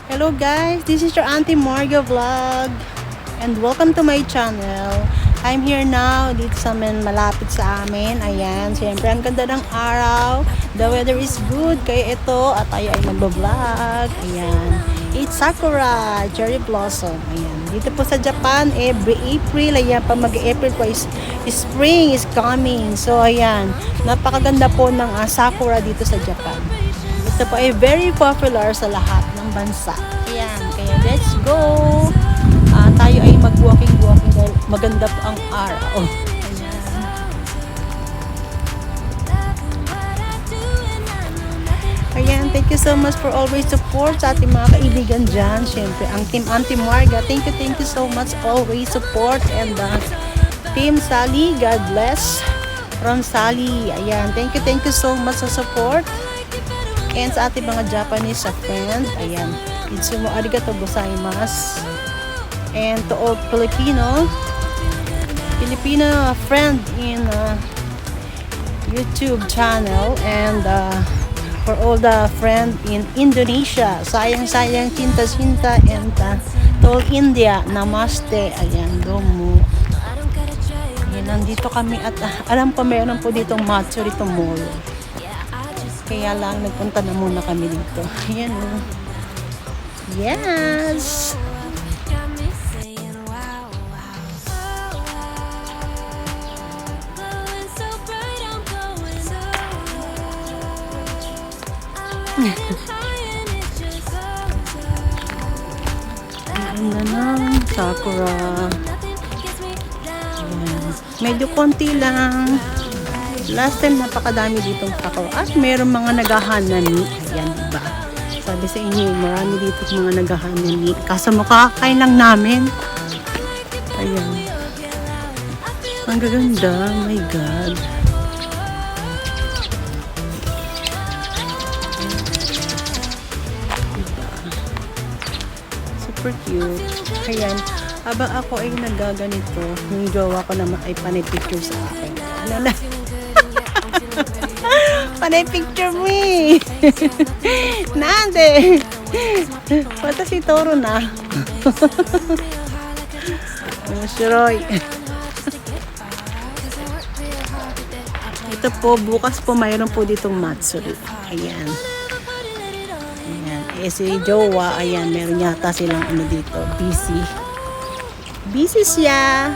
Hello guys, this is your Auntie Marga vlog and welcome to my channel. I'm here now dito sa malapit sa amin. Ayan, siyempre ang ganda ng araw. The weather is good kaya ito at tayo ay magbablog. Ayan, it's Sakura cherry blossom. Ayan, dito po sa Japan every April. Ayan, pag mag-April po is spring is coming. So ayan, napakaganda po ng Sakura dito sa Japan. Ito po ay very popular sa lahat ng bansa. Ayan, kaya let's go! Tayo ay mag-walking dahil maganda po ang araw. Ayan, thank you so much for always support sa ating mga kaibigan dyan. Siyempre, ang Team Auntie Marga, thank you so much always support. And Team Sally, God bless. From Sally, ayan, thank you so much sa support. And sa ating mga Japanese friend, ayan, itsumo arigatou gozaimasu. And to all Filipino friend in YouTube channel, and for all the friend in Indonesia, sayang cinta, and to all India, namaste, ayan, domo. Ayan, nandito kami at alam pa meron po ditong Matsurito Mall. Kaya lang, nagpunta na muna kami dito. Ayan o. Yes! Ang ganda ng Sakura. Ayan. Medyo konti lang. Last time napakadami ditong Sakura at meron mga naghahanami. Ayan, diba? Sabi sa inyo, marami dito mga naghahanami. Kaso makakain lang namin. Ayan. Ang gaganda. My God. Diba? Super cute. Ayan. Habang ako ay nagaganito, yung jowa ko naman ay panay picture sa akin. Ano na? Panay picture mo eh. Nande. Pata si Toro na. Mashiroy. Ito po, bukas po mayroon po ditong Matsuri. Ayan. Ayan. Si Jowa, ayan, meron yata silang ano dito, busy siya.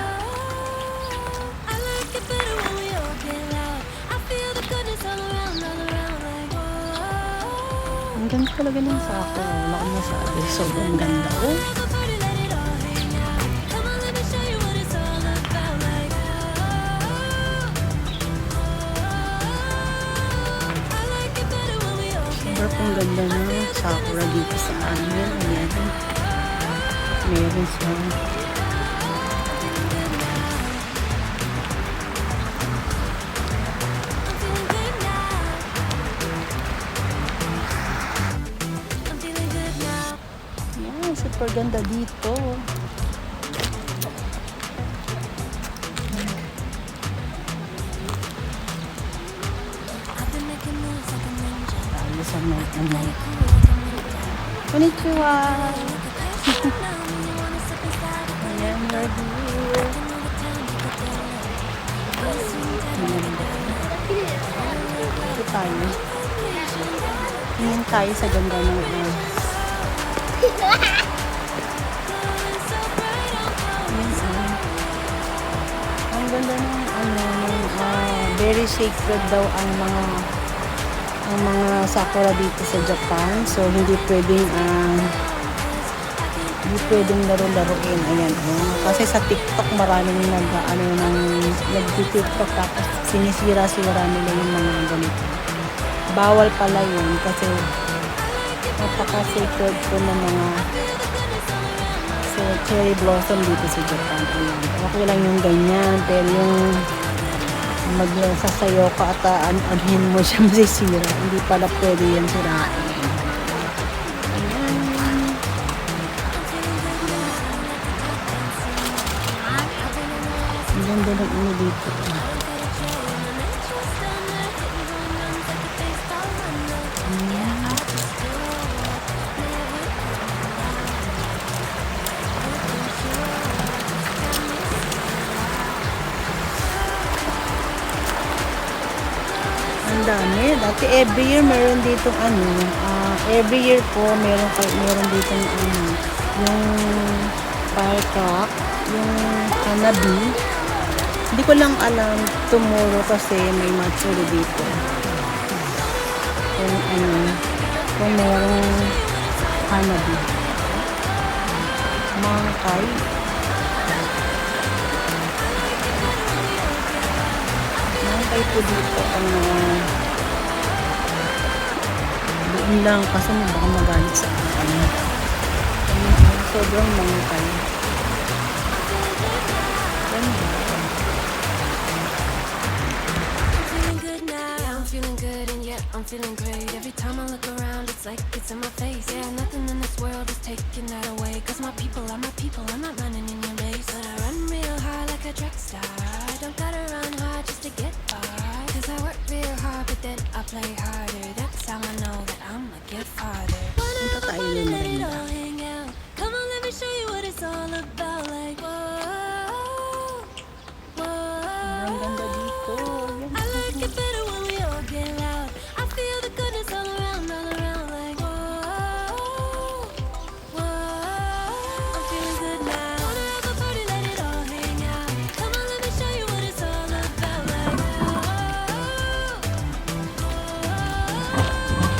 Ang ganda talaga ng sako. Wala akong masabi. Sobrang ganda. Oh. Sobrang ganda ng Sakura dito sa amin. Ayan. Meron siya. Super ganda dito. Tayo sa may konnichiwa. Ayan, we're here. Ito tayo. Tingin tayo sa ganda ng ang ganda ng very sacred daw ang mga sakura dito sa Japan. So hindi pwedeng laro-laruin. Ayan, kasi sa TikTok maraming nag-TikTok tapos sinisira-sira nila yung mga ganito. Bawal pala yun kasi napaka-sacred po ng mga cherry blossom dito sa Japan. Ayan. Okay lang yung ganyan, pero yung magsasayo ka at anuhin mo siya masisira. Hindi pala pwede yan sirain. Ayan. Ang ganda ng dito. Ang dami. Dati every year meron dito every year po meron dito yung firecrack, yung hanabi. Hindi ko lang alam tomorrow kasi may matsuri dito. Kung merong hanabi. Mangkay. Mangkay po dito doon lang kasi baka magalit sa akin. Sobrang mangkay. Ganda. I'm feeling great. Every time I look around, it's like it's in my face. Yeah, nothing in this world is taking that away. Cause my people are my people, I'm not running in your race. But I run real hard like a track star. I don't gotta run hard just to get far. Cause I work real hard, but then I play harder. That's how I know that I'ma get farther. Punta tayo ng Marinda. Hang out. Come on, let me show you what it's all about. Like, whoa, whoa. Ang ganda dito. I like it better when we all get loud. I feel the goodness all around, like whoa, whoa. I'm feeling good now. Wanna have a party, let it all hang out. Come on, let me show you what it's all about. Like whoa, whoa.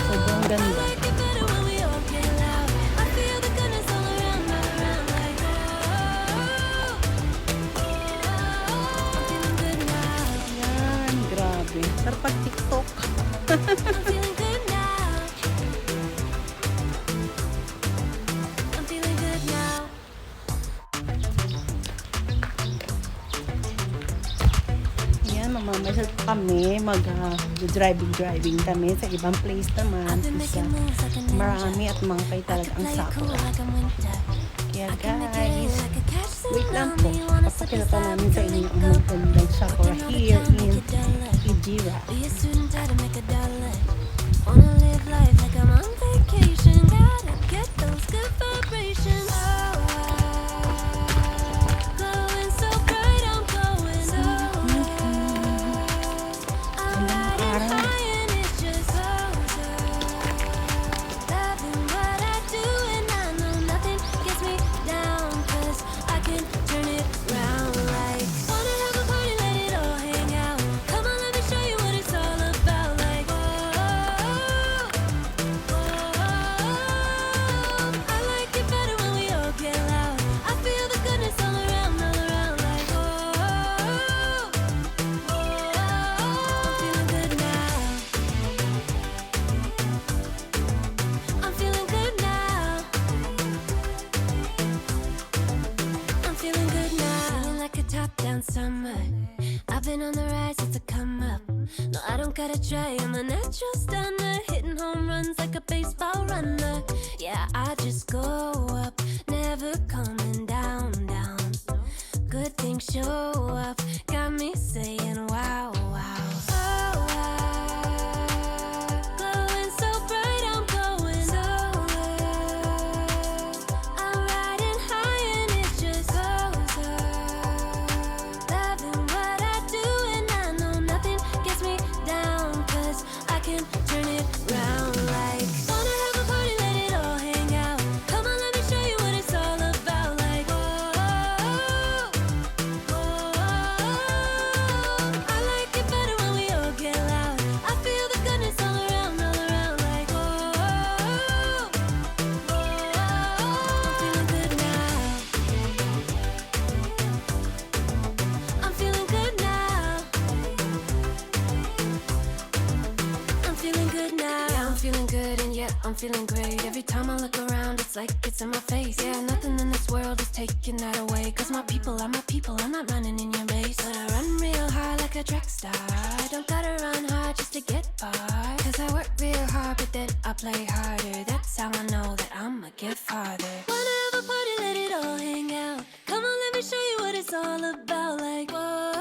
Sobrang I ganda. like it better when we all get loud. I feel the goodness all around, like whoa, whoa. I'm feeling good now. Yan, grabe. Sarap pag TikTok. I'm feeling good now. I'm feeling good now. Yan, mamamasyal pa kami. Driving kami sa ibang place naman. I've been Isa, making moves like a ninja. marami at mga kay I talaga could ang play it sapo. cool like I'm winter. Kaya I can make it guys, like a catch wait lang po. tsunami. Wanna slip Papakilata inside namin sa and inyo let ang go. magandang sakura Working all the here time, in make a dollar. Ijira. Be a student, try to make a dollar. Wanna live life like I'm on vacation. Gotta get those good vibrations. Glowing so bright, I'm glowing. I'm riding high and it's just loving what I do, and I know nothing gets me down. 'Cause I can turn it round like wanna have a party, let it all hang out. Come on, let me show you what it's all about. Like whoa, whoa. I like it better when we all get loud. I feel the goodness all around, like whoa, whoa. I'm feeling good now. I'm feeling good now. I'm feeling good now. Feeling like a top-down summer. I've been on the rise, it's a come up. No, I don't gotta try, I'm a natural stunner. Hitting home runs like a baseball runner. Yeah, I just go up, never coming down, down. Good things show up, got me saying wow, wow. Oh, wow. Glowing so bright, I'm glowing. I'm riding high and it's just loving what I do, and I know nothing gets me down. 'Cause I can turn it round like wanna have a party, let it all hang out. Come on, let me show you what it's all about. Like whoa, whoa. I like it better when we all get loud. I feel the goodness all around, like whoa, whoa. I'm feeling good now. I'm feeling good now. I'm feeling good now. Yeah, I'm feeling good and yeah, I'm feeling great. Every time I look around, it's like it's in my face. Yeah, nothing in this world is taking that away. Cause my people are my people, I'm not running in your race. But I run real hard like a track star. I don't gotta run hard just to get far. Cause I work real hard, but then I play harder. That's how I know that I'ma get farther. Wanna have a party, let it all hang out. Come on, let me show you what it's all about. Like whoa,